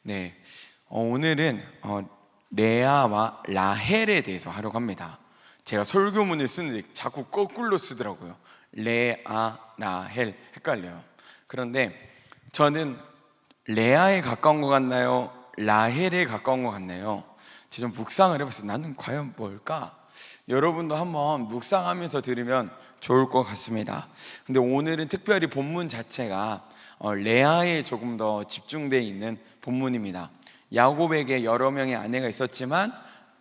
네, 오늘은 레아와 라헬에 대해서 하려고 합니다. 제가 설교문을 쓰는데 자꾸 거꾸로 쓰더라고요. 레아, 라헬 헷갈려요. 그런데 저는 레아에 가까운 것 같나요? 라헬에 가까운 것 같나요? 제가 좀 묵상을 해봤어요. 나는 과연 뭘까? 여러분도 한번 묵상하면서 들으면 좋을 것 같습니다. 근데 오늘은 특별히 본문 자체가 레아에 조금 더 집중되어 있는 본문입니다. 야곱에게 여러 명의 아내가 있었지만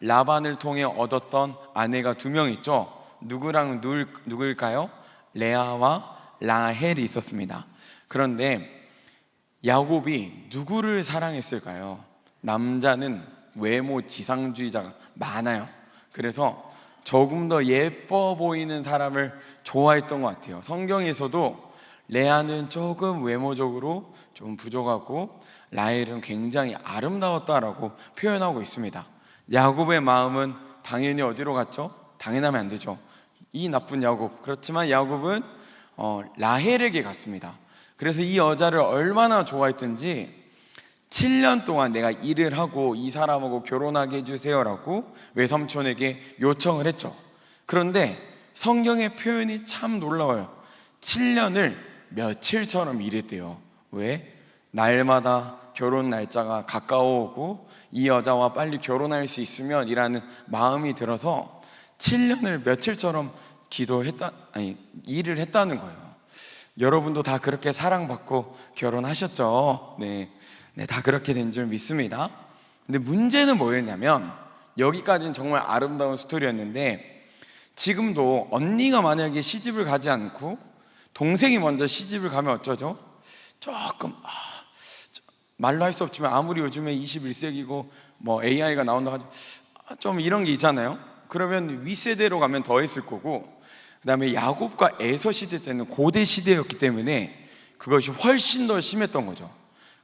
라반을 통해 얻었던 아내가 2명 있죠. 누구일까요? 레아와 라헬이 있었습니다. 그런데 야곱이 누구를 사랑했을까요? 남자는 외모 지상주의자가 많아요. 그래서 조금 더 예뻐 보이는 사람을 좋아했던 것 같아요. 성경에서도 레아는 조금 외모적으로 좀 부족하고 라헬은 굉장히 아름다웠다라고 표현하고 있습니다. 야곱의 마음은 당연히 어디로 갔죠? 당연하면 안 되죠. 이 나쁜 야곱. 그렇지만 야곱은 라헬에게 갔습니다. 그래서 이 여자를 얼마나 좋아했든지 7년 동안 내가 일을 하고 이 사람하고 결혼하게 해주세요라고 외삼촌에게 요청을 했죠. 그런데 성경의 표현이 참 놀라워요. 7년을 며칠처럼 일했대요. 왜? 날마다 결혼 날짜가 가까워오고 이 여자와 빨리 결혼할 수 있으면 이라는 마음이 들어서 7년을 며칠처럼 일을 했다는 거예요. 여러분도 다 그렇게 사랑받고 결혼하셨죠? 네, 다 그렇게 된 줄 믿습니다. 근데 문제는 뭐였냐면 여기까지는 정말 아름다운 스토리였는데 지금도 언니가 만약에 시집을 가지 않고 동생이 먼저 시집을 가면 어쩌죠? 조금 말로 할 수 없지만 아무리 요즘에 21세기고 뭐 AI가 나온다 가지고 좀 이런 게 있잖아요. 그러면 윗세대로 가면 더 했을 거고, 그 다음에 야곱과 에서 시대 때는 고대 시대였기 때문에 그것이 훨씬 더 심했던 거죠.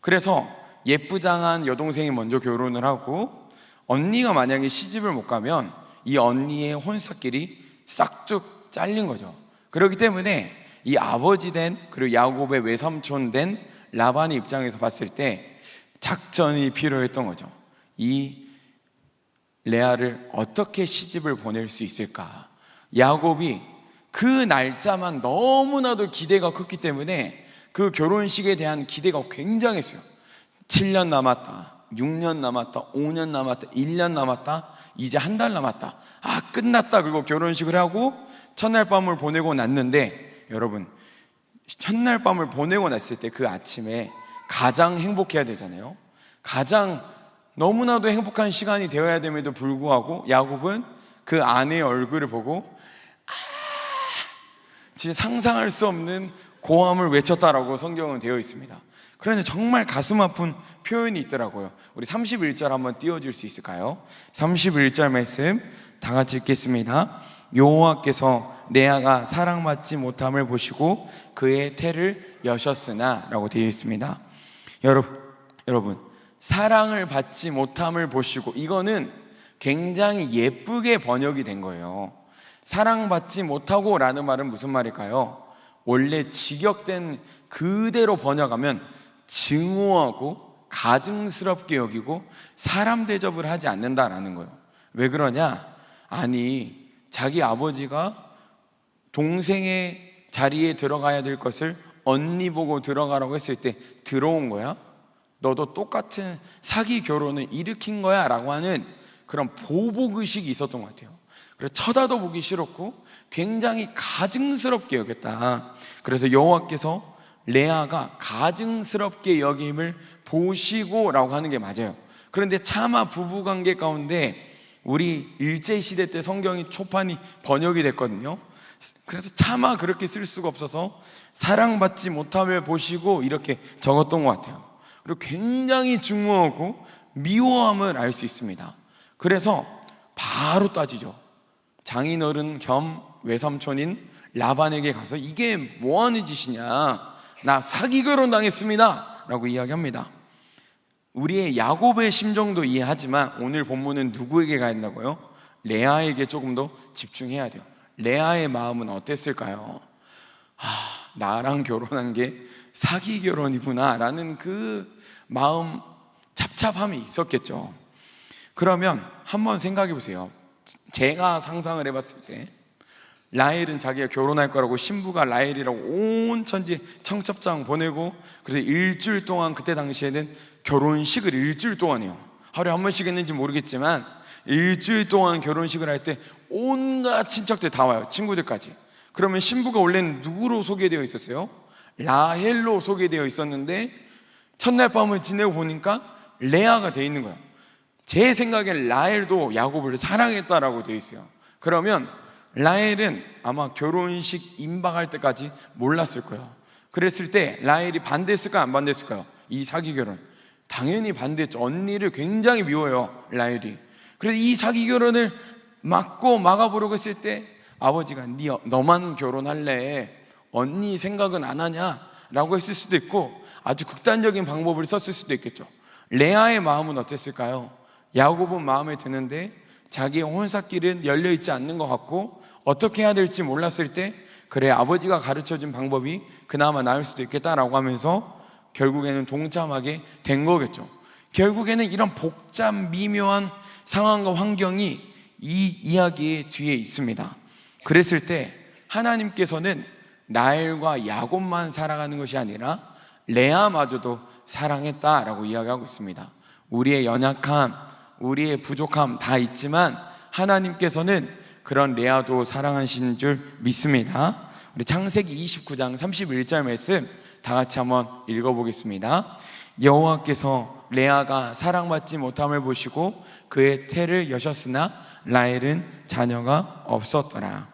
그래서 예쁘장한 여동생이 먼저 결혼을 하고 언니가 만약에 시집을 못 가면 이 언니의 혼사길이 싹둑 잘린 거죠. 그렇기 때문에 이 아버지 된 그리고 야곱의 외삼촌 된 라반의 입장에서 봤을 때 작전이 필요했던 거죠. 이 레아를 어떻게 시집을 보낼 수 있을까? 야곱이 그 날짜만 너무나도 기대가 컸기 때문에 그 결혼식에 대한 기대가 굉장했어요. 7년 남았다, 6년 남았다, 5년 남았다, 1년 남았다, 이제 한 달 남았다. 끝났다. 그리고 결혼식을 하고 첫날 밤을 보내고 났는데, 여러분, 첫날 밤을 보내고 났을 때 그 아침에 가장 행복해야 되잖아요. 가장 너무나도 행복한 시간이 되어야 됨에도 불구하고 야곱은 그 아내의 얼굴을 보고 진짜 상상할 수 없는 고함을 외쳤다라고 성경은 되어 있습니다. 그런데 정말 가슴 아픈 표현이 있더라고요. 우리 31절 한번 띄워줄 수 있을까요? 31절 말씀 다 같이 읽겠습니다. 여호와께서 레아가 사랑받지 못함을 보시고 그의 태를 여셨으나 라고 되어 있습니다. 여러분, 사랑을 받지 못함을 보시고, 이거는 굉장히 예쁘게 번역이 된 거예요. 사랑받지 못하고 라는 말은 무슨 말일까요? 원래 직역된 그대로 번역하면 증오하고 가증스럽게 여기고 사람 대접을 하지 않는다라는 거예요. 왜 그러냐? 아니, 자기 아버지가 동생의 자리에 들어가야 될 것을 언니 보고 들어가라고 했을 때 들어온 거야? 너도 똑같은 사기 결혼을 일으킨 거야? 라고 하는 그런 보복의식이 있었던 것 같아요. 그래서 쳐다도 보기 싫었고 굉장히 가증스럽게 여겼다. 그래서 여호와께서 레아가 가증스럽게 여김을 보시고 라고 하는 게 맞아요. 그런데 차마 부부관계 가운데 우리 일제시대 때 성경이 초판이 번역이 됐거든요. 그래서 차마 그렇게 쓸 수가 없어서 사랑받지 못함을 보시고 이렇게 적었던 것 같아요. 그리고 굉장히 증오하고 미워함을 알 수 있습니다. 그래서 바로 따지죠. 장인어른 겸 외삼촌인 라반에게 가서 이게 뭐하는 짓이냐, 나 사기 결혼 당했습니다 라고 이야기합니다. 우리의 야곱의 심정도 이해하지만 오늘 본문은 누구에게 가 있나고요? 레아에게 조금 더 집중해야 돼요. 레아의 마음은 어땠을까요? 나랑 결혼한 게 사기 결혼이구나 라는 그 마음 집착함이 있었겠죠. 그러면 한번 생각해 보세요. 제가 상상을 해봤을 때 라헬은 자기가 결혼할 거라고 신부가 라헬이라고 온 천지 청첩장 보내고, 그래서 일주일 동안, 그때 당시에는 결혼식을 일주일 동안 해요. 하루에 한 번씩 했는지 모르겠지만 일주일 동안 결혼식을 할 때 온갖 친척들 다 와요. 친구들까지. 그러면 신부가 원래는 누구로 소개되어 있었어요? 라헬로 소개되어 있었는데 첫날 밤을 지내고 보니까 레아가 되어 있는 거예요. 제 생각엔 라헬도 야곱을 사랑했다라고 되어 있어요. 그러면 라헬은 아마 결혼식 임박할 때까지 몰랐을 거예요. 그랬을 때 라헬이 반대했을까요? 안 반대했을까요? 이 사기 결혼 당연히 반대했죠. 언니를 굉장히 미워요, 라헬이. 그래서 이 사기 결혼을 막아보려고 했을 때 아버지가 너만 결혼할래? 언니 생각은 안 하냐? 라고 했을 수도 있고, 아주 극단적인 방법을 썼을 수도 있겠죠. 레아의 마음은 어땠을까요? 야곱은 마음에 드는데 자기의 혼사길은 열려있지 않는 것 같고 어떻게 해야 될지 몰랐을 때, 그래, 아버지가 가르쳐준 방법이 그나마 나을 수도 있겠다라고 하면서 결국에는 동참하게 된 거겠죠. 결국에는 이런 복잡 미묘한 상황과 환경이 이 이야기의 뒤에 있습니다. 그랬을 때 하나님께서는 라헬과 야곱만 사랑하는 것이 아니라 레아마저도 사랑했다라고 이야기하고 있습니다. 우리의 연약함, 우리의 부족함 다 있지만 하나님께서는 그런 레아도 사랑하시는 줄 믿습니다. 우리 창세기 29장 31절 말씀 다 같이 한번 읽어보겠습니다. 여호와께서 레아가 사랑받지 못함을 보시고 그의 태를 여셨으나 라헬은 자녀가 없었더라.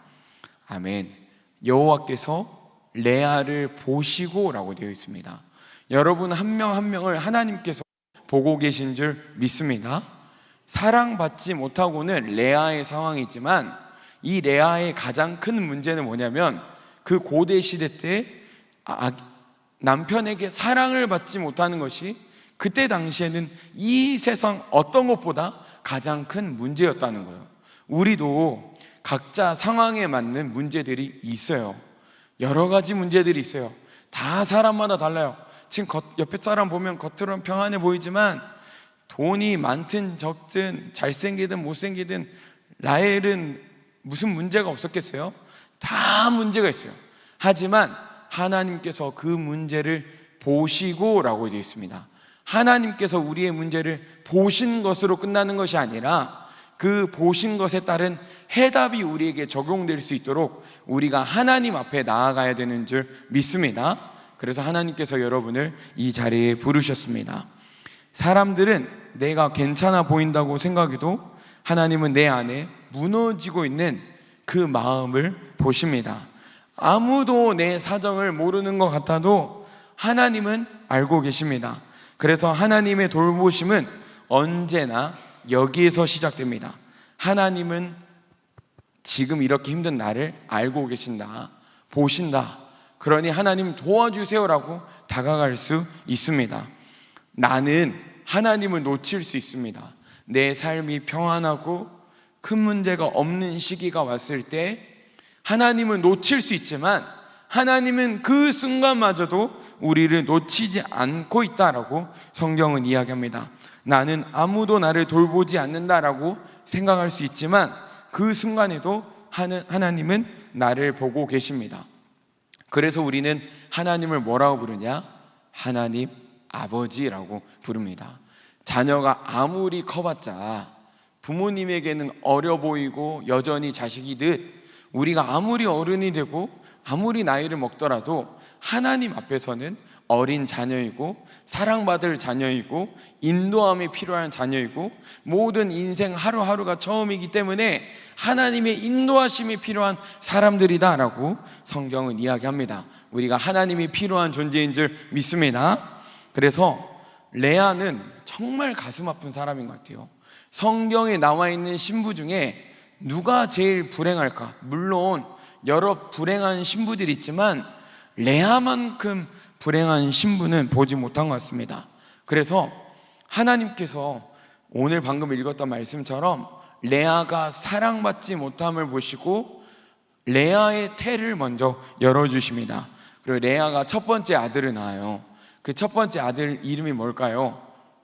아멘. 여호와께서 레아를 보시고 라고 되어 있습니다. 여러분 한 명 한 명을 하나님께서 보고 계신 줄 믿습니다. 사랑받지 못하고는 레아의 상황이지만 이 레아의 가장 큰 문제는 뭐냐면 그 고대 시대 때 남편에게 사랑을 받지 못하는 것이 그때 당시에는 이 세상 어떤 것보다 가장 큰 문제였다는 거예요. 우리도 각자 상황에 맞는 문제들이 있어요. 여러 가지 문제들이 있어요. 다 사람마다 달라요. 지금 옆에 사람 보면 겉으로는 평안해 보이지만 돈이 많든 적든 잘생기든 못생기든 라헬은 무슨 문제가 없었겠어요? 다 문제가 있어요. 하지만 하나님께서 그 문제를 보시고 라고 되어 있습니다. 하나님께서 우리의 문제를 보신 것으로 끝나는 것이 아니라 그 보신 것에 따른 해답이 우리에게 적용될 수 있도록 우리가 하나님 앞에 나아가야 되는 줄 믿습니다. 그래서 하나님께서 여러분을 이 자리에 부르셨습니다. 사람들은 내가 괜찮아 보인다고 생각해도 하나님은 내 안에 무너지고 있는 그 마음을 보십니다. 아무도 내 사정을 모르는 것 같아도 하나님은 알고 계십니다. 그래서 하나님의 돌보심은 언제나 여기에서 시작됩니다. 하나님은 지금 이렇게 힘든 나를 알고 계신다, 보신다. 그러니 하나님 도와주세요라고 다가갈 수 있습니다. 나는 하나님을 놓칠 수 있습니다. 내 삶이 평안하고 큰 문제가 없는 시기가 왔을 때 하나님을 놓칠 수 있지만 하나님은 그 순간마저도 우리를 놓치지 않고 있다라고 성경은 이야기합니다. 나는 아무도 나를 돌보지 않는다라고 생각할 수 있지만 그 순간에도 하나님은 나를 보고 계십니다. 그래서 우리는 하나님을 뭐라고 부르냐? 하나님 아버지라고 부릅니다. 자녀가 아무리 커봤자 부모님에게는 어려 보이고 여전히 자식이듯 우리가 아무리 어른이 되고 아무리 나이를 먹더라도 하나님 앞에서는 어린 자녀이고 사랑받을 자녀이고 인도함이 필요한 자녀이고 모든 인생 하루하루가 처음이기 때문에 하나님의 인도하심이 필요한 사람들이다라고 성경은 이야기합니다. 우리가 하나님이 필요한 존재인 줄 믿습니다. 그래서 레아는 정말 가슴 아픈 사람인 것 같아요. 성경에 나와 있는 신부 중에 누가 제일 불행할까? 물론 여러 불행한 신부들이 있지만 레아만큼 불행한 신부는 보지 못한 것 같습니다. 그래서 하나님께서 오늘 방금 읽었던 말씀처럼 레아가 사랑받지 못함을 보시고 레아의 태를 먼저 열어주십니다. 그리고 레아가 첫 번째 아들을 낳아요. 그 첫 번째 아들 이름이 뭘까요?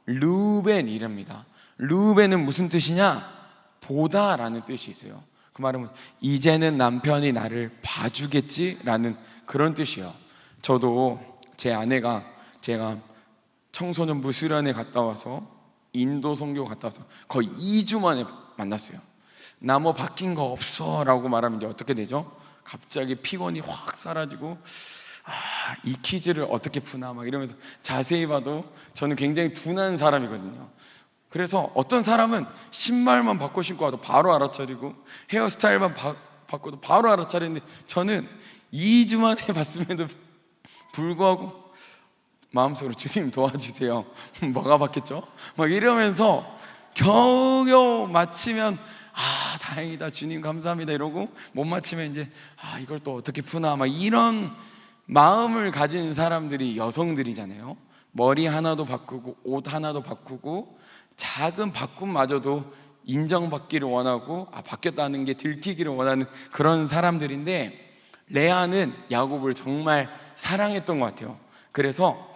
르우벤이랍니다. 르우벤은 무슨 뜻이냐? 보다라는 뜻이 있어요. 그 말은 이제는 남편이 나를 봐주겠지라는 그런 뜻이에요. 저도 제 아내가 제가 청소년부 수련회 갔다 와서 인도 선교 갔다 와서 거의 2주 만에 만났어요. 나 뭐 바뀐 거 없어 라고 말하면 이제 어떻게 되죠? 갑자기 피곤이 확 사라지고 이 퀴즈를 어떻게 푸나 막 이러면서 자세히 봐도 저는 굉장히 둔한 사람이거든요. 그래서 어떤 사람은 신발만 바꿔 신고 와도 바로 알아차리고 헤어스타일만 바꿔도 바로 알아차리는데 저는 2주 만에 봤음에도 불구하고 마음속으로 주님 도와주세요. 뭐가 바뀌었죠? 막 이러면서 겨우겨우 맞히면 다행이다 주님 감사합니다 이러고 못 맞히면 이제 이걸 또 어떻게 푸나 막 이런 마음을 가진 사람들이 여성들이잖아요. 머리 하나도 바꾸고 옷 하나도 바꾸고 작은 바꿈마저도 인정받기를 원하고 바뀌었다는 게 들키기를 원하는 그런 사람들인데 레아는 야곱을 정말 사랑했던 것 같아요. 그래서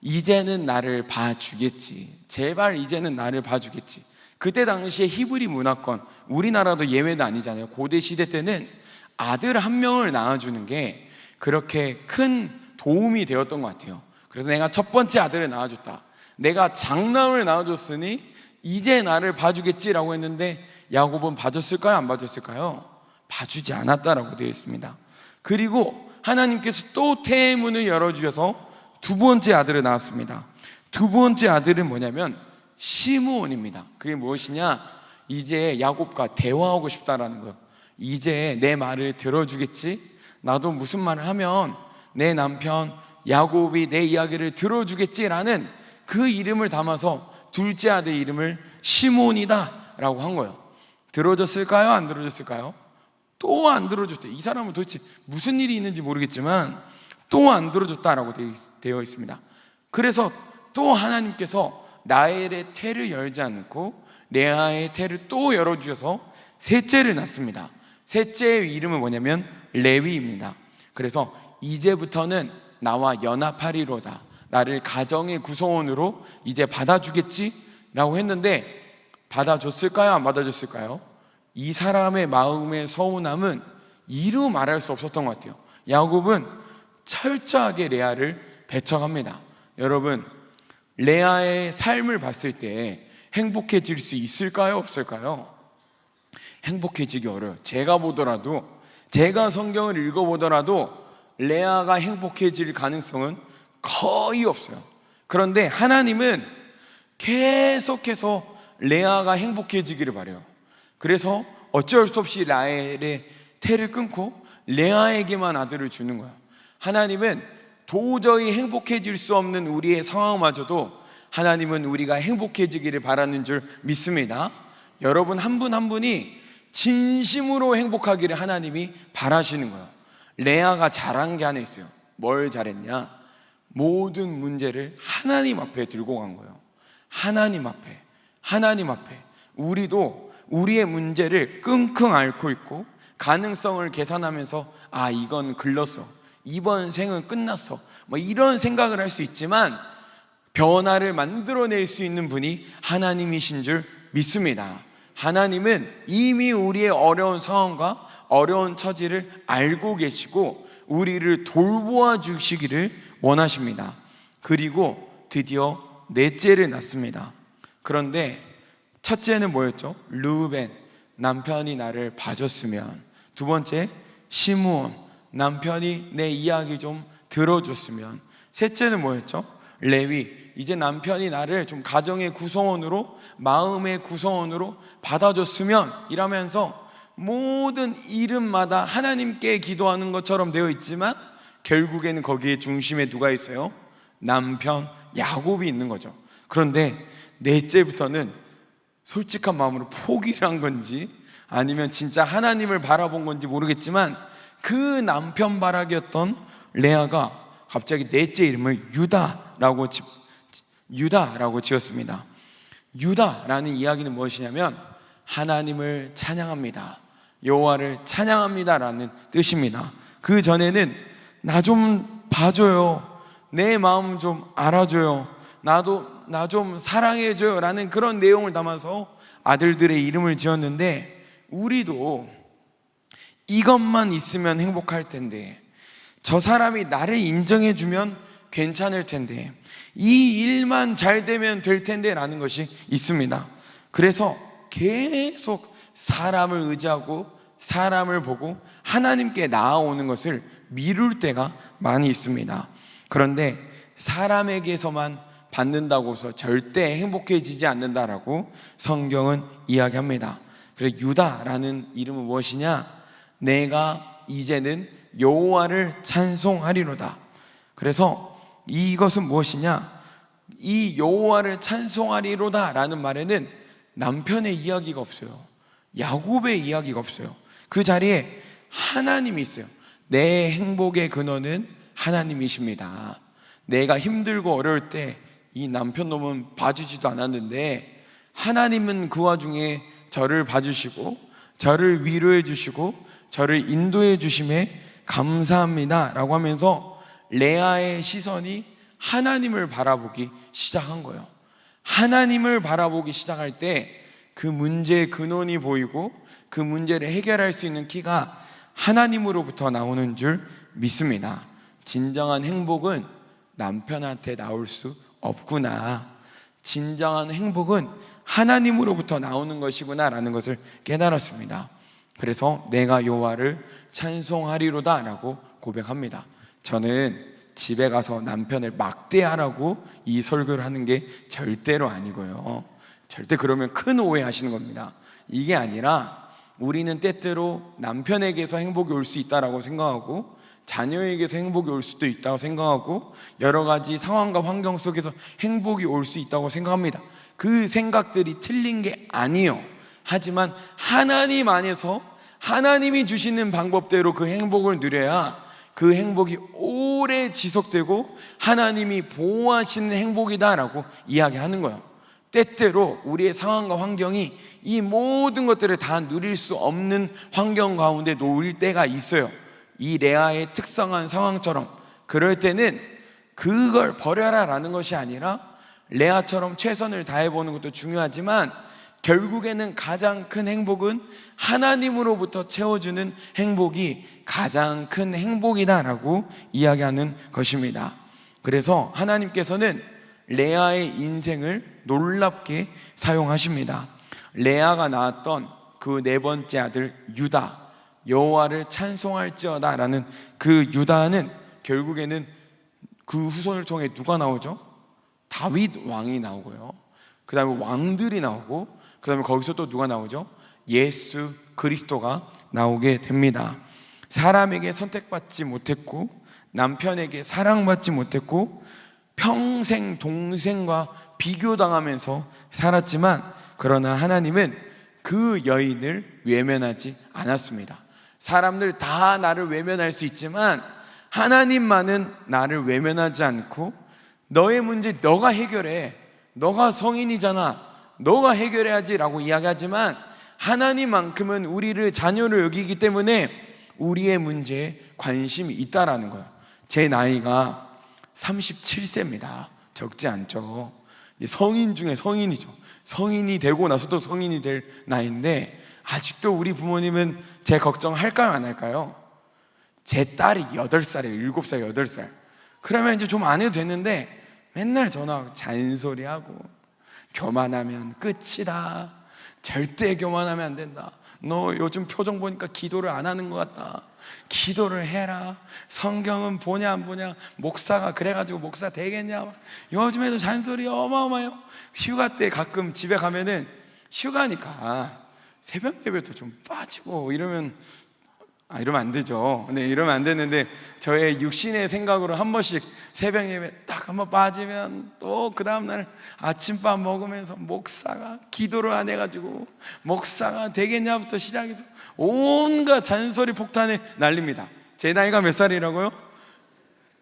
이제는 나를 봐주겠지, 제발 이제는 나를 봐주겠지. 그때 당시에 히브리 문화권, 우리나라도 예외는 아니잖아요. 고대 시대 때는 아들 한 명을 낳아주는 게 그렇게 큰 도움이 되었던 것 같아요. 그래서 내가 첫 번째 아들을 낳아줬다, 내가 장남을 낳아줬으니 이제 나를 봐주겠지라고 했는데 야곱은 봐줬을까요? 안 봐줬을까요? 봐주지 않았다라고 되어 있습니다. 그리고 하나님께서 또 태문을 열어주셔서 두 번째 아들을 낳았습니다. 두 번째 아들은 뭐냐면 시므온입니다. 그게 무엇이냐? 이제 야곱과 대화하고 싶다라는 거예요. 이제 내 말을 들어주겠지? 나도 무슨 말을 하면 내 남편 야곱이 내 이야기를 들어주겠지라는 그 이름을 담아서 둘째 아들 이름을 시므온이다 라고 한 거예요. 들어줬을까요? 안 들어줬을까요? 또 안 들어줬대. 이 사람은 도대체 무슨 일이 있는지 모르겠지만 또 안 들어줬다라고 되어 있습니다. 그래서 또 하나님께서 라헬의 태를 열지 않고 레아의 태를 또 열어주셔서 셋째를 낳습니다. 셋째의 이름은 뭐냐면 레위입니다. 그래서 이제부터는 나와 연합하리로다, 나를 가정의 구성원으로 이제 받아주겠지? 라고 했는데 받아줬을까요? 안 받아줬을까요? 이 사람의 마음의 서운함은 이루 말할 수 없었던 것 같아요. 야곱은 철저하게 레아를 배척합니다. 여러분, 레아의 삶을 봤을 때 행복해질 수 있을까요? 없을까요? 행복해지기 어려워요. 제가 보더라도, 제가 성경을 읽어보더라도 레아가 행복해질 가능성은 거의 없어요. 그런데 하나님은 계속해서 레아가 행복해지기를 바라요. 그래서 어쩔 수 없이 라헬의 태를 끊고 레아에게만 아들을 주는 거예요. 하나님은 도저히 행복해질 수 없는 우리의 상황마저도 하나님은 우리가 행복해지기를 바라는 줄 믿습니다. 여러분 한 분 한 분이 진심으로 행복하기를 하나님이 바라시는 거예요. 레아가 잘한 게 하나 있어요. 뭘 잘했냐? 모든 문제를 하나님 앞에 들고 간 거예요. 하나님 앞에 우리도 우리의 문제를 끙끙 앓고 있고 가능성을 계산하면서 이건 글렀어, 이번 생은 끝났어, 뭐 이런 생각을 할 수 있지만 변화를 만들어낼 수 있는 분이 하나님이신 줄 믿습니다. 하나님은 이미 우리의 어려운 상황과 어려운 처지를 알고 계시고 우리를 돌보아 주시기를 원하십니다. 그리고 드디어 넷째를 낳습니다. 그런데 첫째는 뭐였죠? 르우벤, 남편이 나를 봐줬으면. 두 번째 시므온, 남편이 내 이야기 좀 들어줬으면. 셋째는 뭐였죠? 레위, 이제 남편이 나를 좀 가정의 구성원으로, 마음의 구성원으로 받아줬으면 이러면서 모든 이름마다 하나님께 기도하는 것처럼 되어 있지만 결국에는 거기에 중심에 누가 있어요? 남편 야곱이 있는 거죠. 그런데 넷째부터는 솔직한 마음으로 포기를 한 건지 아니면 진짜 하나님을 바라본 건지 모르겠지만 그 남편 바라기였던 레아가 갑자기 넷째 이름을 유다라고 지었습니다. 유다라는 이야기는 무엇이냐면 하나님을 찬양합니다, 여호와를 찬양합니다 라는 뜻입니다. 그 전에는 나 좀 봐줘요, 내 마음 좀 알아줘요, 나도 나 좀 사랑해줘요 라는 그런 내용을 담아서 아들들의 이름을 지었는데, 우리도 이것만 있으면 행복할 텐데, 저 사람이 나를 인정해주면 괜찮을 텐데, 이 일만 잘 되면 될 텐데 라는 것이 있습니다. 그래서 계속 사람을 의지하고 사람을 보고 하나님께 나아오는 것을 미룰 때가 많이 있습니다. 그런데 사람에게서만 받는다고 해서 절대 행복해지지 않는다라고 성경은 이야기합니다. 그래서 유다라는 이름은 무엇이냐? 내가 이제는 여호와를 찬송하리로다. 그래서 이것은 무엇이냐? 이 여호와를 찬송하리로다 라는 말에는 남편의 이야기가 없어요. 야곱의 이야기가 없어요. 그 자리에 하나님이 있어요. 내 행복의 근원은 하나님이십니다. 내가 힘들고 어려울 때 이 남편 놈은 봐주지도 않았는데, 하나님은 그 와중에 저를 봐주시고 저를 위로해 주시고 저를 인도해 주심에 감사합니다 라고 하면서 레아의 시선이 하나님을 바라보기 시작한 거예요. 하나님을 바라보기 시작할 때 그 문제의 근원이 보이고 그 문제를 해결할 수 있는 키가 하나님으로부터 나오는 줄 믿습니다. 진정한 행복은 남편한테 나올 수 없구나, 진정한 행복은 하나님으로부터 나오는 것이구나 라는 것을 깨달았습니다. 그래서 내가 여호와를 찬송하리로다 라고 고백합니다. 저는 집에 가서 남편을 막대하라고 이 설교를 하는 게 절대로 아니고요, 절대 그러면 큰 오해하시는 겁니다. 이게 아니라 우리는 때때로 남편에게서 행복이 올 수 있다라고 생각하고 자녀에게서 행복이 올 수도 있다고 생각하고 여러 가지 상황과 환경 속에서 행복이 올 수 있다고 생각합니다. 그 생각들이 틀린 게 아니에요. 하지만 하나님 안에서 하나님이 주시는 방법대로 그 행복을 누려야 그 행복이 오래 지속되고 하나님이 보호하시는 행복이다라고 이야기하는 거예요. 때때로 우리의 상황과 환경이 이 모든 것들을 다 누릴 수 없는 환경 가운데 놓일 때가 있어요. 이 레아의 특성한 상황처럼. 그럴 때는 그걸 버려라 라는 것이 아니라 레아처럼 최선을 다해보는 것도 중요하지만 결국에는 가장 큰 행복은 하나님으로부터 채워주는 행복이 가장 큰 행복이다라고 이야기하는 것입니다. 그래서 하나님께서는 레아의 인생을 놀랍게 사용하십니다. 레아가 낳았던 그 네 번째 아들 유다, 여호와를 찬송할지어다 라는 그 유다는 결국에는 그 후손을 통해 누가 나오죠? 다윗 왕이 나오고요, 그 다음에 왕들이 나오고, 그 다음에 거기서 또 누가 나오죠? 예수 그리스도가 나오게 됩니다. 사람에게 선택받지 못했고 남편에게 사랑받지 못했고 평생 동생과 비교당하면서 살았지만, 그러나 하나님은 그 여인을 외면하지 않았습니다. 사람들 다 나를 외면할 수 있지만 하나님만은 나를 외면하지 않고 너의 문제 너가 해결해, 너가 성인이잖아, 너가 해결해야지 라고 이야기하지만 하나님만큼은 우리를 자녀로 여기기 때문에 우리의 문제에 관심이 있다라는 거예요. 제 나이가 37세입니다. 적지 않죠. 성인 중에 성인이죠. 성인이 되고 나서도 성인이 될 나이인데 아직도 우리 부모님은 제 걱정할까요 안 할까요? 제 딸이 8살이에요 7살 8살. 그러면 이제 좀 안 해도 되는데 맨날 전화하고 잔소리하고 교만하면 끝이다, 절대 교만하면 안 된다, 너 요즘 표정 보니까 기도를 안 하는 것 같다, 기도를 해라, 성경은 보냐 안 보냐, 목사가 그래가지고 목사 되겠냐, 요즘에도 잔소리 어마어마해요. 휴가 때 가끔 집에 가면은 휴가니까 새벽 예배도 좀 빠지고 이러면 이러면 안 되죠. 네, 이러면 안 되는데 저의 육신의 생각으로 한 번씩 새벽 예배 딱 한 번 빠지면 또 그 다음날 아침밥 먹으면서 목사가 기도를 안 해가지고 목사가 되겠냐부터 시작해서 온갖 잔소리 폭탄에 날립니다. 제 나이가 몇 살이라고요?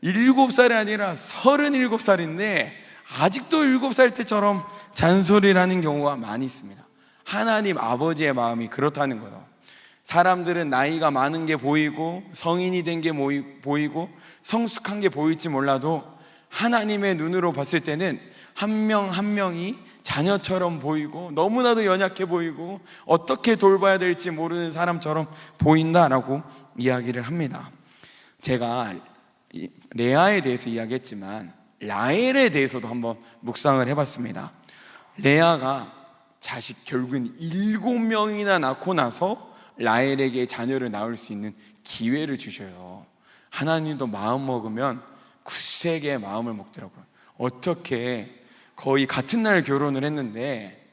7살이 아니라 37살인데 아직도 7살 때처럼 잔소리를 하는 경우가 많이 있습니다. 하나님 아버지의 마음이 그렇다는 거예요. 사람들은 나이가 많은 게 보이고 성인이 된 게 보이고 성숙한 게 보일지 몰라도 하나님의 눈으로 봤을 때는 한 명 한 명이 자녀처럼 보이고 너무나도 연약해 보이고 어떻게 돌봐야 될지 모르는 사람처럼 보인다라고 이야기를 합니다. 제가 레아에 대해서 이야기했지만 라헬에 대해서도 한번 묵상을 해봤습니다. 레아가 자식 결국은 7명이나 낳고 나서 라헬에게 자녀를 낳을 수 있는 기회를 주셔요. 하나님도 마음 먹으면 굳세 개의 마음을 먹더라고요. 어떻게 거의 같은 날 결혼을 했는데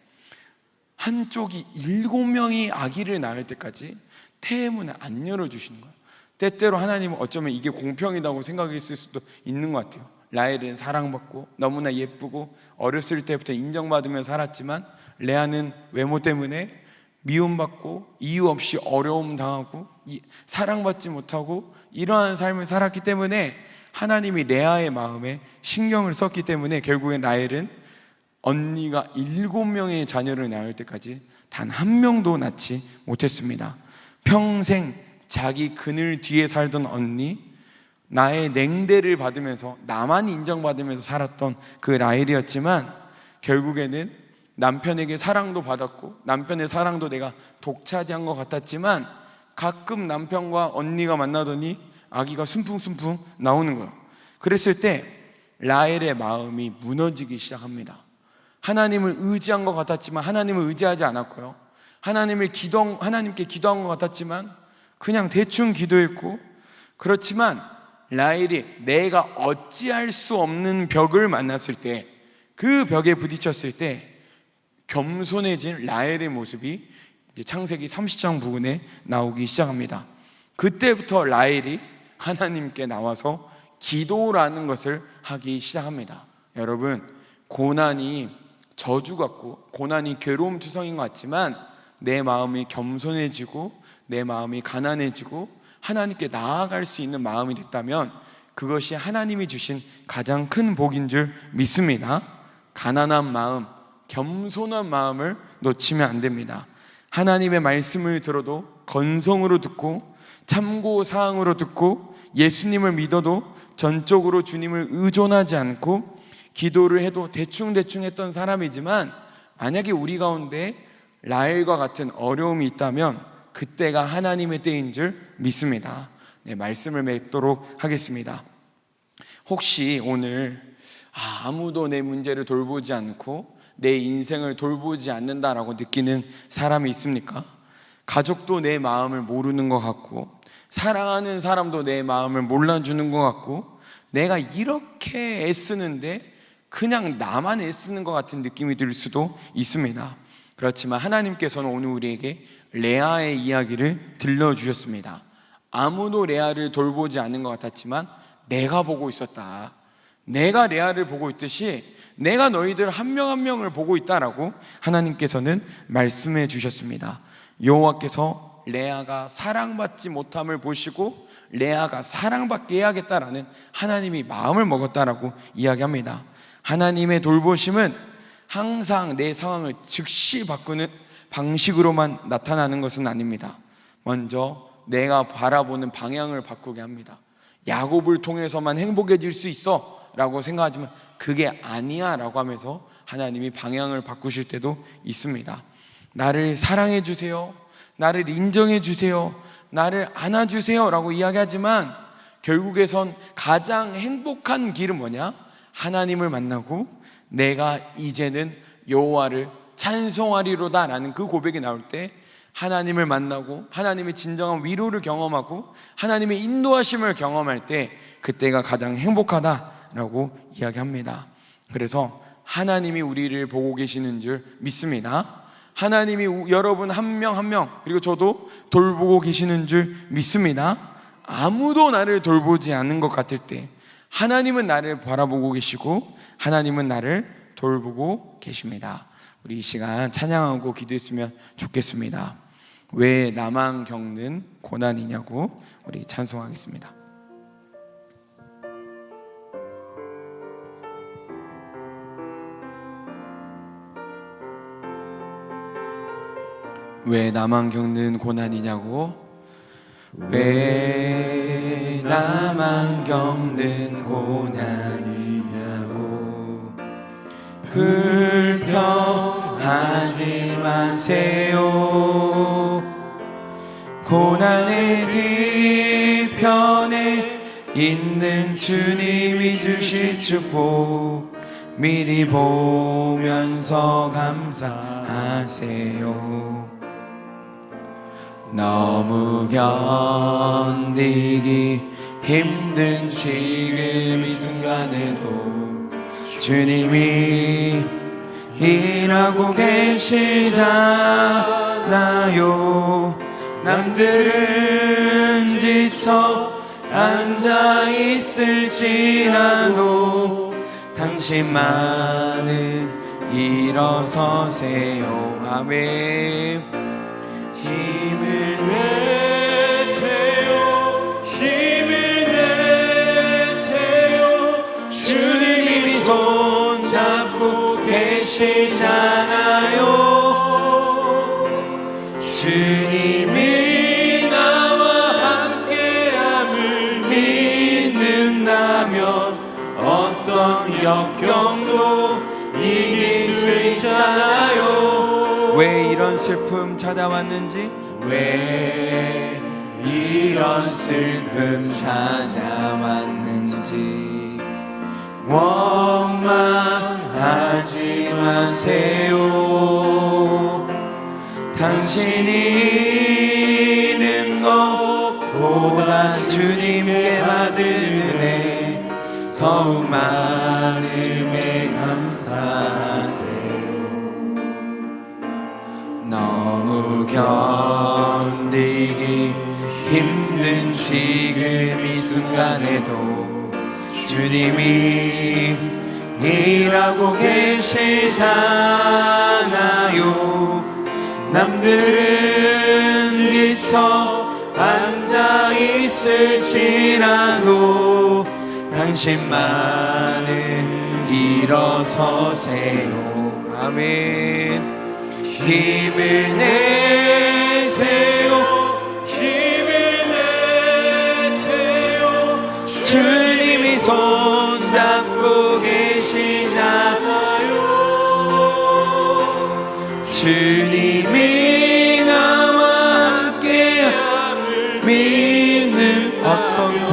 한쪽이 7명이 아기를 낳을 때까지 태문을 안 열어주시는 거예요. 때때로 하나님은 어쩌면 이게 공평이라고 생각했을 수도 있는 것 같아요. 라헬은 사랑받고 너무나 예쁘고 어렸을 때부터 인정받으며 살았지만 레아는 외모 때문에 미움받고 이유 없이 어려움 당하고 사랑받지 못하고 이러한 삶을 살았기 때문에 하나님이 레아의 마음에 신경을 썼기 때문에 결국엔 라헬은 언니가 7명의 자녀를 낳을 때까지 단 한 명도 낳지 못했습니다. 평생 자기 그늘 뒤에 살던 언니, 나의 냉대를 받으면서 나만 인정받으면서 살았던 그 라헬이었지만 결국에는 남편에게 사랑도 받았고 남편의 사랑도 내가 독차지한 것 같았지만 가끔 남편과 언니가 만나더니 아기가 순풍순풍 나오는 거예요. 그랬을 때 라헬의 마음이 무너지기 시작합니다. 하나님을 의지한 것 같았지만 하나님을 의지하지 않았고요. 하나님께 기도한 것 같았지만 그냥 대충 기도했고, 그렇지만 라헬이 내가 어찌할 수 없는 벽을 만났을 때, 그 벽에 부딪혔을 때 겸손해진 라헬의 모습이 이제 창세기 30장 부근에 나오기 시작합니다. 그때부터 라헬이 하나님께 나와서 기도라는 것을 하기 시작합니다. 여러분, 고난이 저주 같고 고난이 괴로움 투성인 것 같지만 내 마음이 겸손해지고 내 마음이 가난해지고 하나님께 나아갈 수 있는 마음이 됐다면 그것이 하나님이 주신 가장 큰 복인 줄 믿습니다. 가난한 마음, 겸손한 마음을 놓치면 안 됩니다. 하나님의 말씀을 들어도 건성으로 듣고 참고사항으로 듣고 예수님을 믿어도 전적으로 주님을 의존하지 않고 기도를 해도 대충대충 했던 사람이지만 만약에 우리 가운데 라헬과 같은 어려움이 있다면 그때가 하나님의 때인 줄 믿습니다. 네, 말씀을 맺도록 하겠습니다. 혹시 오늘 아무도 내 문제를 돌보지 않고 내 인생을 돌보지 않는다라고 느끼는 사람이 있습니까? 가족도 내 마음을 모르는 것 같고 사랑하는 사람도 내 마음을 몰라주는 것 같고 내가 이렇게 애쓰는데 그냥 나만 애쓰는 것 같은 느낌이 들 수도 있습니다. 그렇지만 하나님께서는 오늘 우리에게 레아의 이야기를 들려주셨습니다. 아무도 레아를 돌보지 않는 것 같았지만 내가 보고 있었다. 내가 레아를 보고 있듯이 내가 너희들 한 명 한 명을 보고 있다라고 하나님께서는 말씀해 주셨습니다. 여호와께서 레아가 사랑받지 못함을 보시고 레아가 사랑받게 해야겠다라는 하나님이 마음을 먹었다라고 이야기합니다. 하나님의 돌보심은 항상 내 상황을 즉시 바꾸는 방식으로만 나타나는 것은 아닙니다. 먼저 내가 바라보는 방향을 바꾸게 합니다. 야곱을 통해서만 행복해질 수 있어 라고 생각하지만 그게 아니야 라고 하면서 하나님이 방향을 바꾸실 때도 있습니다. 나를 사랑해 주세요, 나를 인정해 주세요, 나를 안아주세요 라고 이야기하지만 결국에선 가장 행복한 길은 뭐냐? 하나님을 만나고 내가 이제는 여호와를 찬송하리로다 라는 그 고백이 나올 때 하나님을 만나고 하나님의 진정한 위로를 경험하고 하나님의 인도하심을 경험할 때 그때가 가장 행복하다라고 이야기합니다. 그래서 하나님이 우리를 보고 계시는 줄 믿습니다. 하나님이 여러분 한 명 한 명 그리고 저도 돌보고 계시는 줄 믿습니다. 아무도 나를 돌보지 않는 것 같을 때 하나님은 나를 바라보고 계시고 하나님은 나를 돌보고 계십니다. 우리 이 시간 찬양하고 기도했으면 좋겠습니다. 왜 나만 겪는 고난이냐고 우리 찬송하겠습니다. 왜 나만 겪는 고난이냐고, 왜 나만 겪는 고난이냐고, 불평하지 마세요. 고난의 뒤편에 있는 주님이 주실 축복 미리 보면서 감사하세요. 너무 견디기 힘든 지금 이 순간에도 주님이 일하고 계시잖아요. 남들은 지쳐 앉아있을지라도 당신만은 일어서세요. 아멘. 힘을 내세요. 힘을 내세요. 주님이 손잡고 계시잖아요. 주님이 나와 함께함을 믿는다면 어떤 역경도 이길 수 있잖아요. 왜 이런 슬픔 찾아왔는지, 왜 이런 슬픔 찾아왔는지 원망하지 마세요. 당신이 잃은 것보다 주님께 받은 은혜 더욱 많음에 감사하세요. 너무 견디기 힘든 지금 이 순간에도 주님이 일하고 계시잖아요. 남들은 지쳐 앉아있을지라도 당신만은 일어서세요. 아멘. 힘을 내세요. 힘을 내세요. 주님이 손잡고 계시잖아요. 주님이 나와 함께함을 믿는 어떤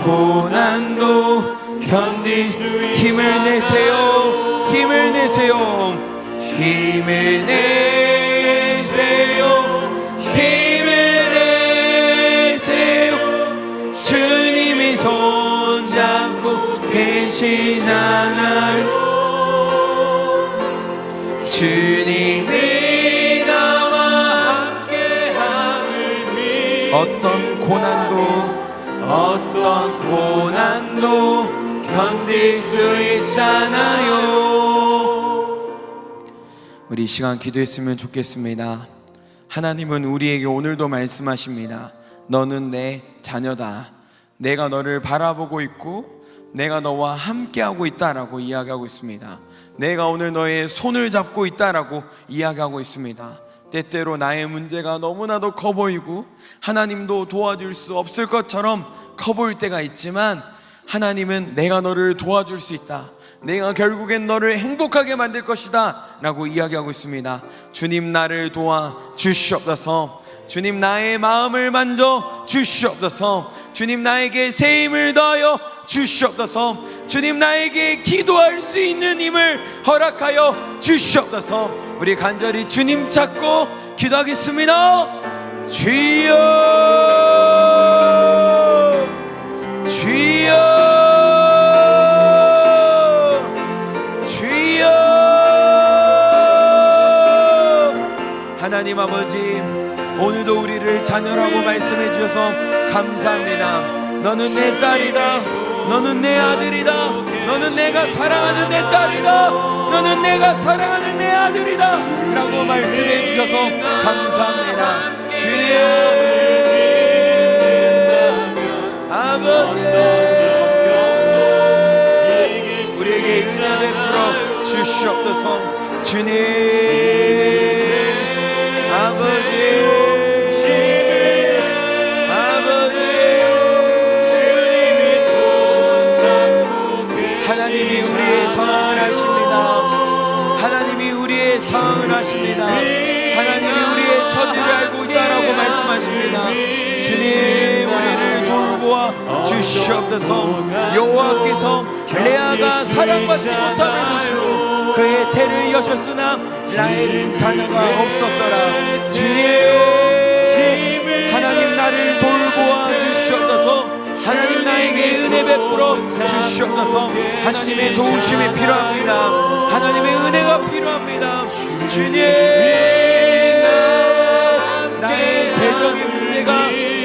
고난도 견딜 수 힘을 내세요. 힘을 내세요. 힘을 내세요. 힘을 내세요. 주님이 손잡고 계시잖아요. 주님이 나와 함께함을 믿는 어떤 고난도 견딜 수 있잖아요. 우리 이 시간 기도했으면 좋겠습니다. 하나님은 우리에게 오늘도 말씀하십니다. 너는 내 자녀다. 내가 너를 바라보고 있고 내가 너와 함께하고 있다라고 이야기하고 있습니다. 내가 오늘 너의 손을 잡고 있다라고 이야기하고 있습니다. 때때로 나의 문제가 너무나도 커 보이고 하나님도 도와줄 수 없을 것처럼 커 보일 때가 있지만 하나님은 내가 너를 도와줄 수 있다. 내가 결국엔 너를 행복하게 만들 것이다 라고 이야기하고 있습니다. 주님 나를 도와 주시옵소서. 주님 나의 마음을 만져 주시옵소서. 주님 나에게 새 힘을 더하여 주시옵소서. 주님 나에게 기도할 수 있는 힘을 허락하여 주시옵소서. 우리 간절히 주님 찾고 기도하겠습니다. 주여 주여 주여. 하나님 아버지, 오늘도 우리를 자녀라고 말씀해 주셔서 감사합니다. 너는 내 딸이다. 너는 내 아들이다. 너는 내가 사랑하는 내 딸이다. 너는 내가 사랑하는 내 아들이다 라고 말씀해 주셔서 감사합니다. 주여 아버지, 우리에게 은혜 베풀어 주시옵소서. 주님 아버지, 하나님이 우리의 선하십니다. 하나님이 우리의 선하십니다. 하나님이 우리의 처지를 알고 있다라고 말씀하십니다. 주님, 우리를 돌보아 주시옵소서. 여호와께서 레아가 사랑받지 못함을 보시고 그의 태를 여셨으나 라헬은 자녀가 없었더라. 주님, 하나님 나를 돌보아 주시옵소서. 하나님 나에게 은혜 베풀어 주시옵소서. 하나님의 도우심이 필요합니다. 하나님의 은혜가 필요합니다. 주님, 나의 재정의 문제가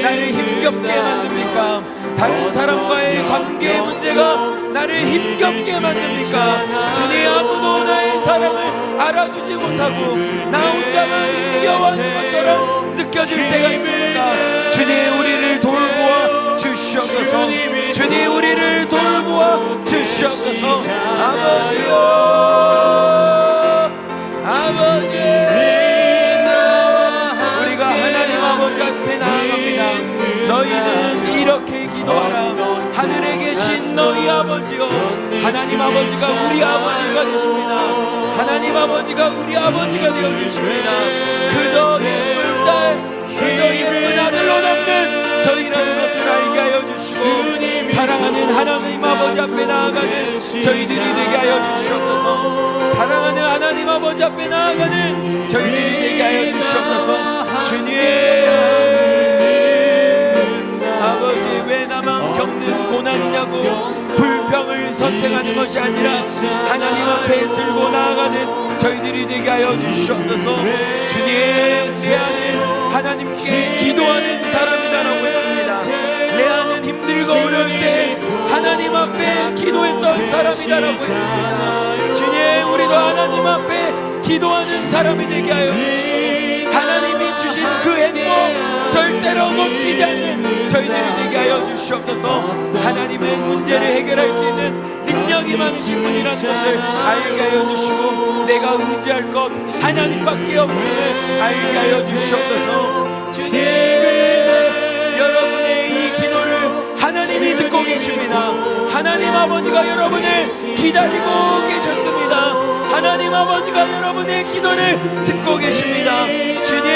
나를 힘겹게 만듭니까? 다른 사람과의 관계의 문제가 나를 힘겹게 만듭니까? 주님, 아무도 나의 사랑을 알아주지 못하고 나 혼자만 힘겨워하는 것처럼 느껴질 때가 있습니까? 주님, 우리를 돌보아 주시옵소서. 주님, 우리를 돌보아 주시옵소서. 아버지요, 아버지, 우리가 하나님 아버지 앞에 나아갑니다. 너희는 이렇게 기도하라. 하늘에 계신 너희 아버지요, 하나님 아버지가 우리 아버지가 되십니다. 하나님 아버지가 우리 아버지가 되어주십니다. 그저 예쁜 딸, 그저 예쁜 아들로 남는 저희라는 것을 알게 하여 주시고, 사랑하는 하나님 아버지 앞에 나아가는 저희들이 되게 하여 주시옵소서. 사랑하는 하나님 아버지 앞에 나아가는 저희들이 되게 하여 주시옵소서. 주님, 아버지, 왜 나만 겪는 고난이냐고 불평을 선택하는 것이 아니라 하나님 앞에 들고 나아가는 저희들이 되게 하여 주시옵소서. 주님, 레아는 하나님께 기도하는 사람이다라고 했습니다. 레아는 힘들고 어려울 때 하나님 앞에 기도했던 사람이다라고 했습니다. 주님, 우리도 하나님 앞에 기도하는 사람이 되게 하여 주시고, 하나님이 주신 그 행복 절대로 놓치지 않는 저희들이 되게 하여 주시옵소서. 하나님의 문제를 해결할 수 있는 능력이 많으신 분이라는 것을 알게 하여 주시고, 내가 의지할 것 하나님밖에 없음을 알게 하여 주시옵소서. 주님, 여러분의 이 기도를 하나님이 듣고 계십니다. 하나님 아버지가 여러분을 기다리고 계셨습니다. 하나님 아버지가 여러분의 기도를 듣고 계십니다. 주님,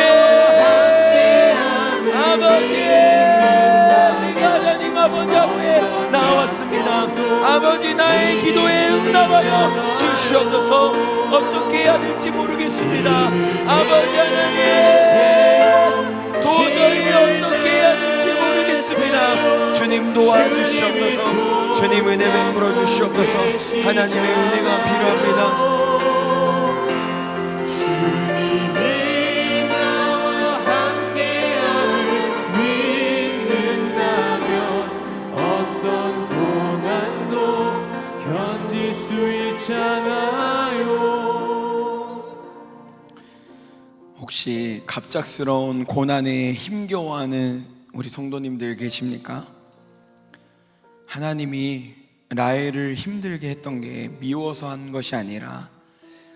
아버지, 우리가 하나님 아버지 앞에 나왔습니다. 아버지, 나의 기도에 응답하여 주시옵소서. 어떻게 해야 될지 모르겠습니다. 아버지 하나님, 도저히 어떻게 해야 될지 모르겠습니다. 주님, 도와주시옵소서. 주님, 은혜 베풀어 주시옵소서. 하나님의 은혜가 필요합니다. 혹시 갑작스러운 고난에 힘겨워하는 우리 성도님들 계십니까? 하나님이 라헬을 힘들게 했던 게 미워서 한 것이 아니라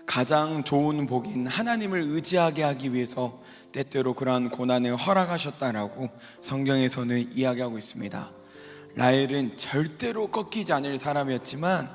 가장 좋은 복인 하나님을 의지하게 하기 위해서 때때로 그러한 고난을 허락하셨다라고 성경에서는 이야기하고 있습니다. 라헬은 절대로 꺾이지 않을 사람이었지만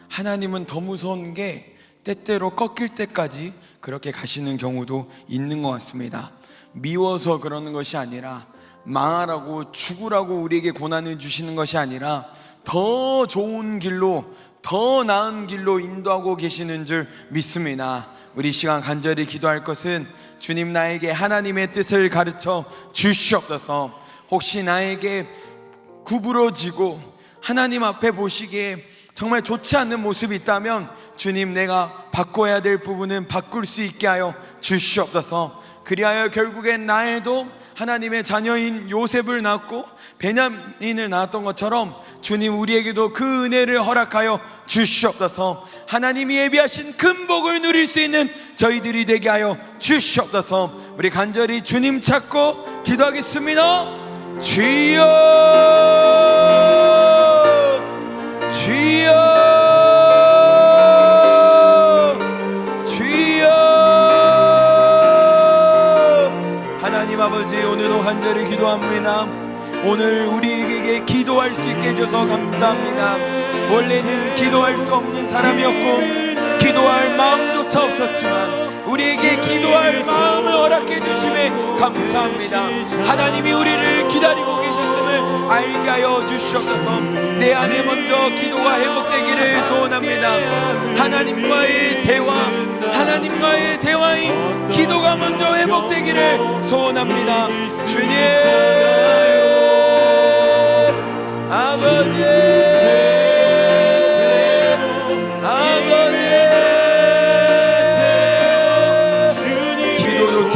하나님은 더 무서운 게 때때로 꺾일 때까지 그렇게 가시는 경우도 있는 것 같습니다. 미워서 그러는 것이 아니라 망하라고 죽으라고 우리에게 고난을 주시는 것이 아니라 더 좋은 길로, 더 나은 길로 인도하고 계시는 줄 믿습니다. 우리 시간 간절히 기도할 것은 주님, 나에게 하나님의 뜻을 가르쳐 주시옵소서. 혹시 나에게 구부러지고 하나님 앞에 보시기에 정말 좋지 않는 모습이 있다면 주님, 내가 바꿔야 될 부분은 바꿀 수 있게 하여 주시옵소서. 그리하여 결국엔 라헬도 하나님의 자녀인 요셉을 낳고 베냐민을 낳았던 것처럼 주님, 우리에게도 그 은혜를 허락하여 주시옵소서. 하나님이 예비하신 큰 복을 누릴 수 있는 저희들이 되게 하여 주시옵소서. 우리 간절히 주님 찾고 기도하겠습니다. 주여, 주여, 주여. 하나님 아버지, 오늘도 간절히 기도합니다. 오늘 우리에게 기도할 수 있게 해줘서 감사합니다. 원래는 기도할 수 없는 사람이었고 기도할 마음조차 없었지만 우리에게 기도할 마음을 허락해 주심에 감사합니다. 하나님이 우리를 기다리고 계셨음을 알게 하여 주시옵소서. 내 안에 먼저 기도가 회복되기를 소원합니다. 하나님과의 대화인 기도가 먼저 회복되기를 소원합니다. 주님, 아버지,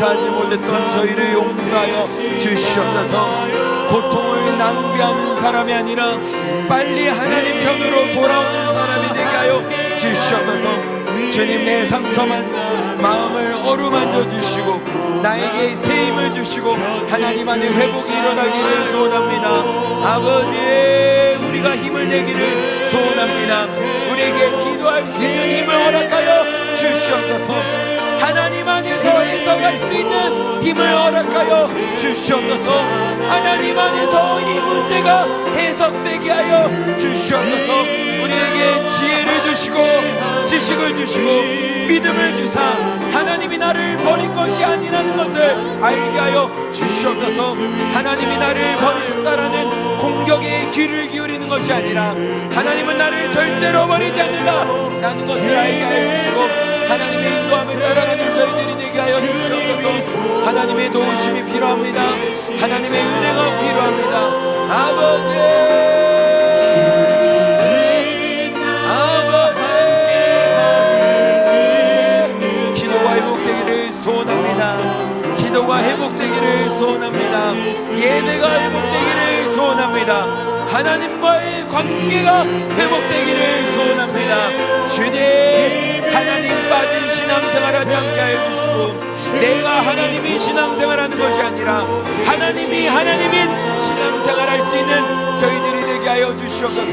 하지 못했던 저희를 용서하여 주시옵소서. 고통을 낭비하는 사람이 아니라 빨리 하나님 편으로 돌아오는 사람이 되게 하여 주시옵소서. 주님, 내 상처만 마음을 어루만져 주시고 나에게 새 힘을 주시고 하나님 안에 회복이 일어나기를 소원합니다. 아버지, 우리가 힘을 내기를 소원합니다. 우리에게 기도할 수 있는 힘을 허락하여 주시옵소서. 하나님 안에서 해석할 수 있는 힘을 허락하여 주시옵소서. 하나님 안에서 이 문제가 해석되게 하여 주시옵소서. 우리에게 지혜를 주시고 지식을 주시고 믿음을 주사 하나님이 나를 버린 것이 아니라는 것을 알게 하여 주시옵소서. 하나님이 나를 버리셨다라는 공격에 귀를 기울이는 것이 아니라 하나님은 나를 절대로 버리지 않는다라는 것을 알게 하여 주시고 하나님의 인도함을 따라가는 저희들이 되게 하여 주시옵소서. 하나님의 도우심이 필요합니다. 하나님의 은혜가 필요합니다. 아버지, 기도가 회복되기를 소원합니다. 기도가 회복되기를 소원합니다. 예배가 회복되기를 소원합니다. 하나님과의 관계가 회복되기를 소원합니다. 주님, 하나님 빠진 신앙생활하지 않게 하여 주시고 내가 하나님이 신앙생활하는 것이 아니라 하나님이 하나님인 신앙생활할 수 있는 저희들이 되게 하여 주시옵소서.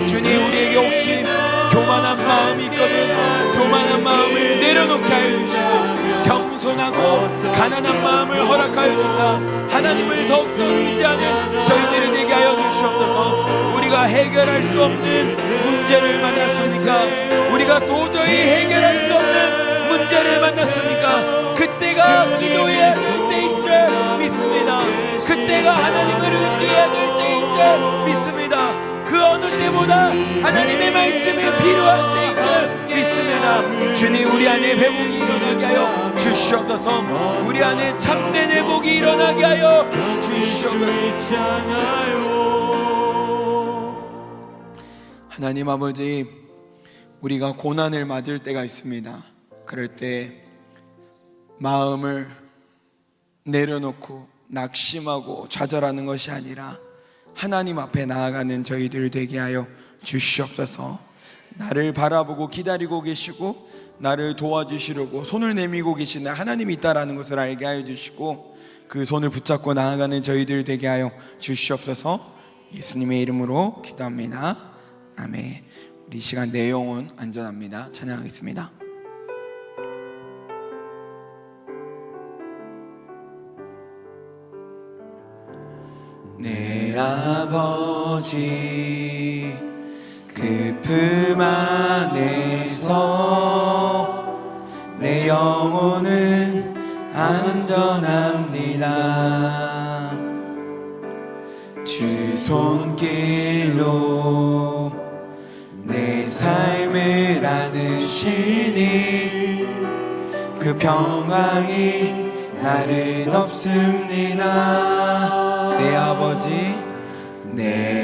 주님, 우리에게 혹시 교만한 마음이 있거든 교만한 마음을 내려놓게 하여 주시고 겸손하고 가난한 마음을 허락하여 주사 하나님을 더욱더 의지하는 저희들이 되게 하여 주시옵소서. 우리가 해결할 수 없는 문제를 만났습니까? 우리가 도저히 해결할 수 없는 문제를 만났습니까? 그때가 기도해야 할 때인 줄 믿습니다. 그때가 하나님을 의지해야 될 때인 줄 믿습니다. 그 어느 때보다 하나님의 말씀이 필요한 때인 줄 믿습니다. 주님, 우리 안에 회복이 일어나게 하여 주시옵소서. 우리 안에 참된 회복이 일어나게 하여 주시옵소서. 하나님 아버지, 우리가 고난을 맞을 때가 있습니다. 그럴 때 마음을 내려놓고 낙심하고 좌절하는 것이 아니라 하나님 앞에 나아가는 저희들 되게 하여 주시옵소서. 나를 바라보고 기다리고 계시고 나를 도와주시려고 손을 내밀고 계시는 하나님이 있다라는 것을 알게 하여 주시고 그 손을 붙잡고 나아가는 저희들 되게 하여 주시옵소서. 예수님의 이름으로 기도합니다. 아멘. 우리 시간 내 영혼 안전합니다. 찬양하겠습니다. 내 아버지 그 품 안에서 내 영혼은 안전합니다. 주 손길로 내 삶을 안으시니 그 평강이 나를 덮습니다. 내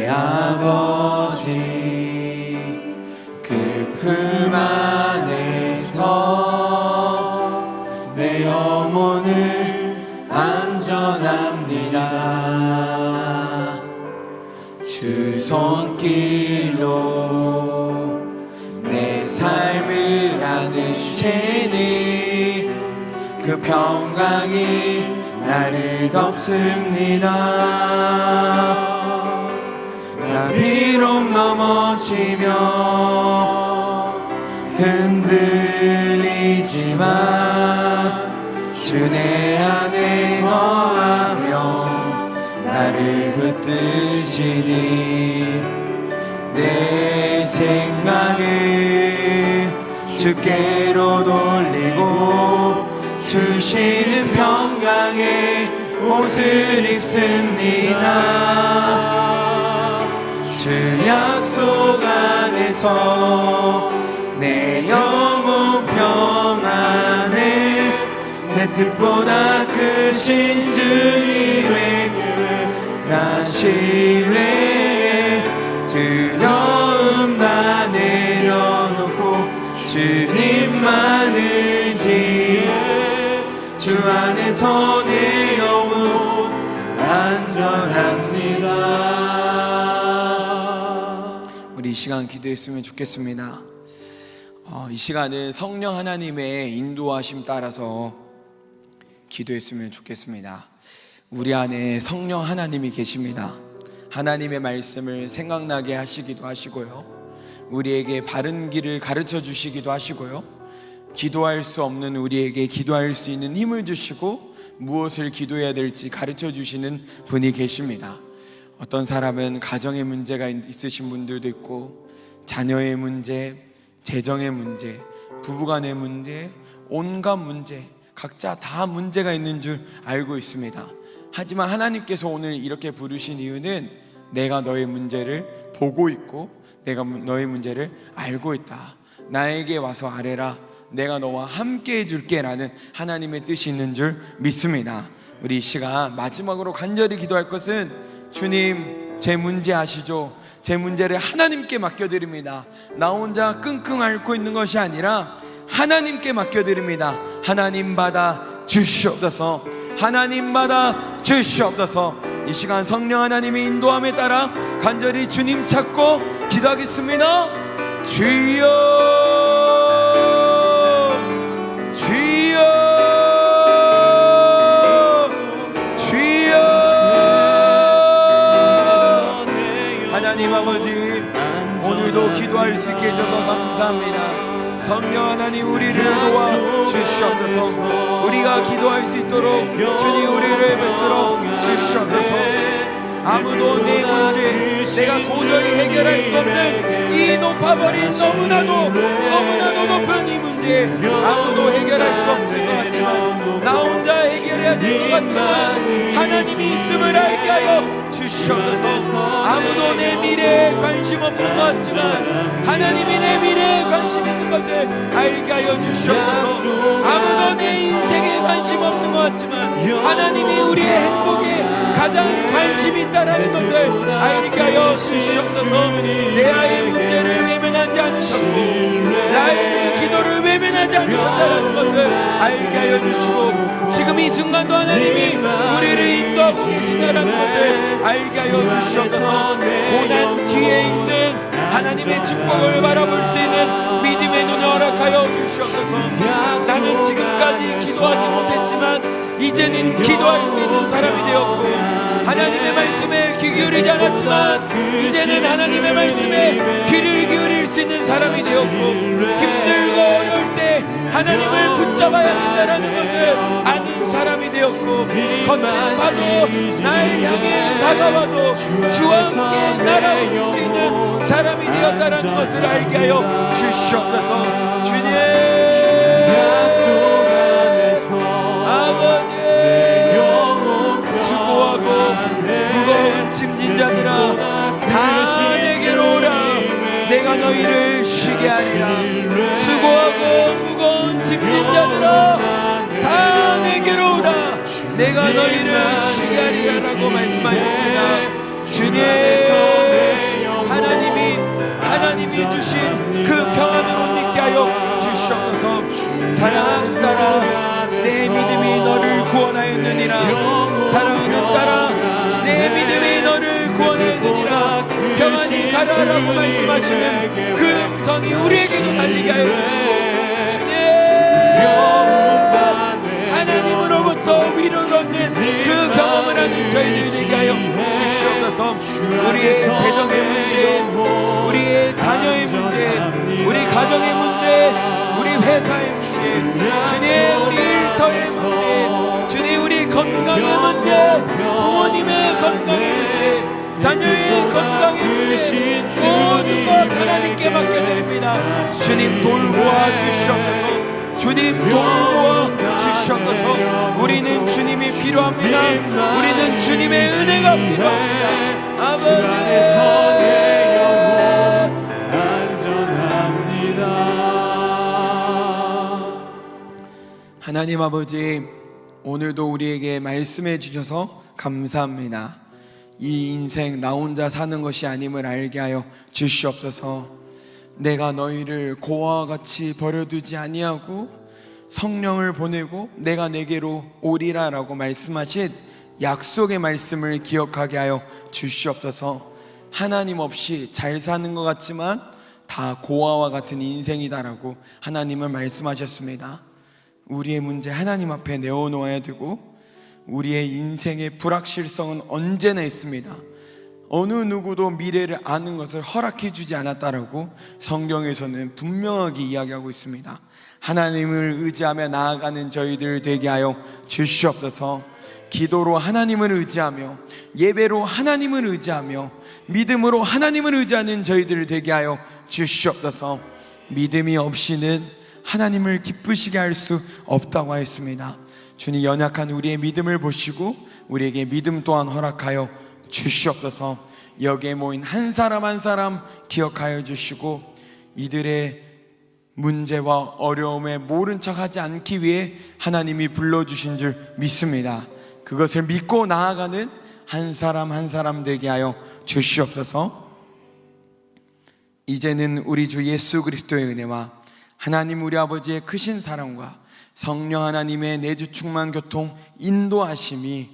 아버지 그 품 안에서 내 영혼은 안전합니다. 주 손길로 내 삶을 안으시니 그 평강이 나를 덮습니다. 나 비록 넘어지며 흔들리지만 주 내 안에 거하며 나를 붙드시니 내 생각을 주께로 돌리고 주시는 평강의 옷을 입습니다. 주 약속 안에서 내 영혼 평안을 내 뜻보다 크신 주님의 나 신뢰해 두려움 다 내려놓고 주님만 의지해 주 안에서 내 영혼 안전합니다. 우리 이 시간 기도했으면 좋겠습니다. 이 시간은 성령 하나님의 인도하심 따라서 기도했으면 좋겠습니다. 우리 안에 성령 하나님이 계십니다. 하나님의 말씀을 생각나게 하시기도 하시고요, 우리에게 바른 길을 가르쳐 주시기도 하시고요, 기도할 수 없는 우리에게 기도할 수 있는 힘을 주시고 무엇을 기도해야 될지 가르쳐 주시는 분이 계십니다. 어떤 사람은 가정의 문제가 있으신 분들도 있고, 자녀의 문제, 재정의 문제, 부부간의 문제, 온갖 문제, 각자 다 문제가 있는 줄 알고 있습니다. 하지만 하나님께서 오늘 이렇게 부르신 이유는 내가 너의 문제를 보고 있고 내가 너의 문제를 알고 있다. 나에게 와서 아뢰라. 내가 너와 함께 해줄게 라는 하나님의 뜻이 있는 줄 믿습니다. 우리 이 시간 마지막으로 간절히 기도할 것은, 주님 제 문제 아시죠? 제 문제를 하나님께 맡겨드립니다. 나 혼자 끙끙 앓고 있는 것이 아니라 하나님께 맡겨드립니다. 하나님 받아 주시옵소서. 하나님 받아 주시옵소서. 이 시간 성령 하나님의 인도함에 따라 간절히 주님 찾고 기도하겠습니다. 주여 주여 주여. 하나님 아버지, 오늘도 기도할 수 있게 해줘서 감사합니다. 성령 하나님, 우리를 도와 주시옵소서. 우리가 기도할 수 있도록 주님 우리를 붙들어 주시옵소서. 아무도 내 문제, 내가 도저히 해결할 수 없는 이 높아버린 너무나도 높은 이 문제, 아무도 해결할 수 없는 것 같지만, 나 혼자 해결해야 될 것 같지만 하나님이 있음을 알게 하여 주시옵소서. 아무도 내 미래에 관심 없는 것 같지만 하나님이 내 미래에 관심 있는 것을 알게 하여 주시옵소서. 아무도 내 인생에 관심 없는 것 같지만 하나님이 우리의 행복에 가장 관심이 있다라는 것을 알게 하여 주시옵소서. 내 아이의 문제를 외면하지 않으셨고 나의 기도를 외면하지 않으셨다라는 것을 알게 하여 주시고, 지금 이 순간도 하나님이 우리를 인도하고 계신다라는 것을 알게 하여 주시옵소서. 고난 뒤에 있는 하나님의 축복을 바라볼 수 있는 믿음의 눈을 허락하여 주시옵소서. 나는 지금까지 기도하지 못했지만 이제는 기도할 수 있는 사람이 되었고, 하나님의 말씀에 귀 기울이지 않았지만 이제는 하나님의 말씀에 귀를 기울일 수 있는 사람이 되었고, 힘들고 어려울 때 하나님을 붙잡아야 된다는 것을 아는 사람이 되었고, 거친 파도 날 향해 다가와도 주와 함께 날아올 수 있는 사람이 되었다는 것을 알게 하여 주시옵소서. 주님 아버지, 수고하고 무거운 짐진 자들아 다 내게로 오라. 내가 너희를 쉬게 하리라. 수고하고 무거운 짐진 자들아 다 내게로 오라. 내가 너희를 쉬게 하리라라고 말씀하셨습니다. 주님, 하나님이 주신 그 평안을 옷 입게 하여 주시옵소서. 사랑하는 딸아, 내 믿음이 너를 구원하였느니라. 사랑하는 딸아, 내 믿음이 너를 구원하였느니라. 평안히 가라라고 말씀하시는 그 음성이 우리에게도 달리게 하여 주시고, 주님 하나님으로부터 위로를 얻는 그 경험을 하는 저희들 되게 하여 주시옵소서. 우리의 재정의 문제, 우리의 자녀의 문제, 우리 가정의 문제, 우리 회사의 문제, 주님 우리 일터의 문제, 주님 우리 건강의 문제, 부모님의 건강의 문제, 자녀의 건강의 문제 모든 것 하나님께 맡겨드립니다. 주님 돌보아 주시옵소서. 주님 돌보아 주시옵소서. 우리는 주님이 필요합니다. 우리는 주님의 은혜가 필요합니다. 아버지 하나님 아버지, 오늘도 우리에게 말씀해 주셔서 감사합니다. 이 인생 나 혼자 사는 것이 아님을 알게 하여 주시옵소서. 내가 너희를 고아와 같이 버려두지 아니하고 성령을 보내고 내가 내게로 오리라라고 말씀하신 약속의 말씀을 기억하게 하여 주시옵소서. 하나님 없이 잘 사는 것 같지만 다 고아와 같은 인생이다라고 하나님은 말씀하셨습니다. 우리의 문제 하나님 앞에 내어놓아야 되고 우리의 인생의 불확실성은 언제나 있습니다. 어느 누구도 미래를 아는 것을 허락해 주지 않았다라고 성경에서는 분명하게 이야기하고 있습니다. 하나님을 의지하며 나아가는 저희들 되게 하여 주시옵소서. 기도로 하나님을 의지하며 예배로 하나님을 의지하며 믿음으로 하나님을 의지하는 저희들 되게 하여 주시옵소서. 믿음이 없이는 하나님을 기쁘시게 할 수 없다고 하였습니다. 주님, 연약한 우리의 믿음을 보시고 우리에게 믿음 또한 허락하여 주시옵소서. 여기에 모인 한 사람 한 사람 기억하여 주시고 이들의 문제와 어려움에 모른 척하지 않기 위해 하나님이 불러주신 줄 믿습니다. 그것을 믿고 나아가는 한 사람 한 사람 되게 하여 주시옵소서. 이제는 우리 주 예수 그리스도의 은혜와 하나님 우리 아버지의 크신 사랑과 성령 하나님의 내주 충만 교통 인도하심이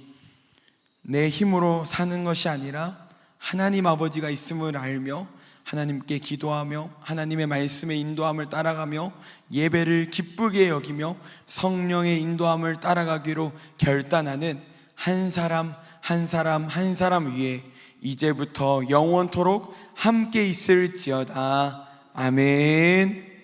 내 힘으로 사는 것이 아니라 하나님 아버지가 있음을 알며 하나님께 기도하며 하나님의 말씀의 인도함을 따라가며 예배를 기쁘게 여기며 성령의 인도함을 따라가기로 결단하는 한 사람 한 사람 한 사람 위에 이제부터 영원토록 함께 있을지어다. 아멘.